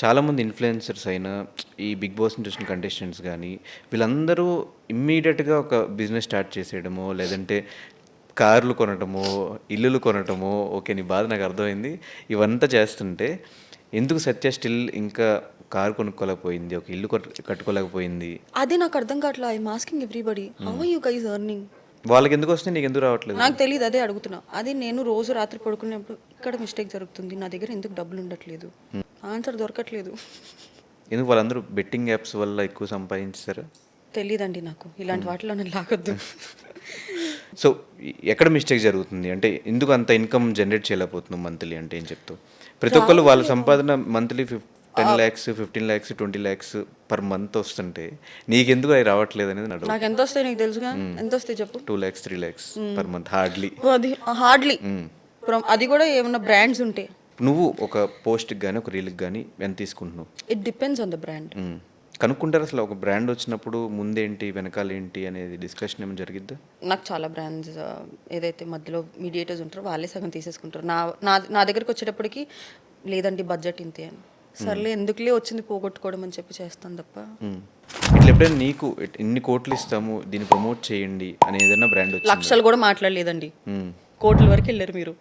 చాలామంది ఇన్‌ఫ్లుయెన్సర్స్ అయినా, ఈ 'బిగ్ బాస్‌ని' చూసిన కంటెస్టెంట్స్ గానీ, వీళ్ళందరూ ఇమ్మీడియేట్‌గా ఒక బిజినెస్ స్టార్ట్ చేసేయడమో, లేదంటే కార్లు కొనటమో, ఇల్లులు కొనటమో, ఓకే. నీ బాధ నాకు అర్థమైంది. ఇవంతా చేస్తుంటే, ఎందుకు సత్య స్టిల్ ఇంకా కారు కొనుక్కోలేకపోయింది, ఒక ఇల్లు కట్టుకోలేకపోయింది? అది నాకు అర్థం కావట్లా. I'm asking everybody how are you guys earning? వాళ్ళకెందుకు వస్తున్నాయి, నీకెందుకు రావట్లేదు? నాకు తెలియదు, అదే అడుగుతున్నా. అది నేను రోజు రాత్రి పడుకునేప్పుడు ఇక్కడ మిస్టేక్ జరుగుతుంది, నా దగ్గర ఎందుకు డబ్బులు ఉండట్లేదు, ఆన్సర్ దొరకట్లేదు. ఎందుకు వాళ్ళందరూ బెట్టింగ్ యాప్స్ వల్ల ఎక్కువ సంపాదించారు? తెలియదండి నాకు, ఇలాంటి వాటిలో నేను లాగొద్దు. సో, ఎక్కడ మిస్టేక్ జరుగుతుంది? అంటే ఎందుకు అంత ఇన్‌కమ్ జనరేట్ చేయలేకపోతున్నావు మంత్లీ అంటే ఏం చెప్తావు? ప్రతి ఒక్కళ్ళు వాళ్ళ సంపాదన monthly 10 lakhs, 15 lakhs, 20 lakhs per month వస్తుంటే, నీకెందుకు అవి రావట్లేదు అనేది నా డౌట్. నాకు ఎంత వస్తాయి నీకు తెలుసుగా, ఎంత వస్తాయి చెప్పు. 2 lakhs, 3 lakhs per month hardly. అది హార్డ్లీ, అది కూడా ఏమన్నా బ్రాండ్స్ ఉంటే. నువ్వు ఒక పోస్ట్‌కి గానీ, ఒక రీల్‌కి గానీ ఎంత తీసుకుంటున్నావు? It depends on the brand. కనుక్కుంటారు అసలు ఒక బ్రాండ్ వచ్చినప్పుడు ముందేంటి, వెనకాలేంటి అనేది డిస్కషన్ ఏమైనా జరిగిద్దా? నాకు చాలా బ్రాండ్స్ ఏదైతే మధ్యలో మీడియేటర్స్ ఉంటారో వాళ్ళే సగం తీసేసుకుంటారు. నా నా నా దగ్గరికి వచ్చేటప్పటికి లేదండి బడ్జెట్ ఇంతే అని. సర్లే ఎందుకులే వచ్చింది పోగొట్టుకోవడం అని చెప్పి చేస్తాను తప్ప. ఇట్లా ఎప్పుడైనా నీకు ఇన్ని కోట్లు ఇస్తాము దీన్ని ప్రమోట్ చేయండి అని ఏదైనా బ్రాండ్ వచ్చిందా? లక్షలు కూడా మాట్లాడలేదండి, కోట్ల వరకు వెళ్ళారు మీరు.